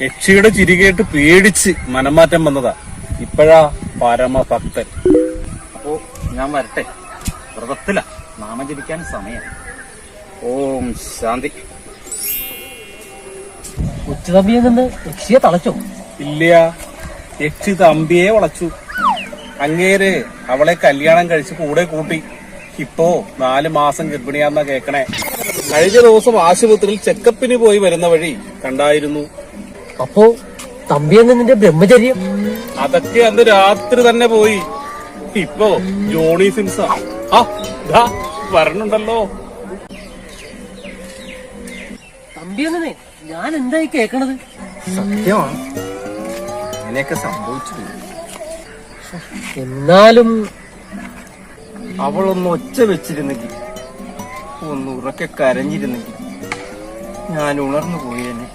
യക്ഷിയുടെ ചിരി കേട്ട് പേടിച്ച് മനംമാറ്റം വന്നതാ. ഇപ്പോഴാ പരമഭക്തൻ. അപ്പോ ഞാൻ വരട്ടെ. വ്രതത്തില നാമം ജപിക്കാൻ സമയം. ഓം ശാന്തി. ഉച്ചതമ്പിയെ നിന്ന് യക്ഷിയെ തളച്ചോ? ഇല്ല, യക്ഷി തമ്പിയെ വളച്ചു. അങ്ങേര് അവളെ കല്യാണം കഴിച്ച് കൂടെ കൂട്ടി. ഇപ്പോ 4 മാസം ഗർഭിണിയാന്നാ കേക്കണേ. കഴിഞ്ഞ ദിവസം ആശുപത്രിയിൽ ചെക്കപ്പിന് പോയി വരുന്ന വഴി കണ്ടായിരുന്നു. അപ്പോ തമ്പിയെന്ന് നിന്റെ ബ്രഹ്മചര്യം? അതൊക്കെ അന്ന് രാത്രി തന്നെ പോയി. ഇപ്പോ ജോണി സിംസ വരണുണ്ടല്ലോ. തമ്പിയെന്നെ ഞാൻ എന്തായി കേക്കണത്? സത്യമാണ്, അങ്ങനെയൊക്കെ സംഭവിച്ചു. എന്നാലും അവളൊന്ന് ഒച്ച വെച്ചിരുന്നെങ്കിൽ, ഒന്ന് ഉറക്കെ കരഞ്ഞിരുന്നെങ്കിൽ ഞാൻ ഉണർന്നു പോയേനെ.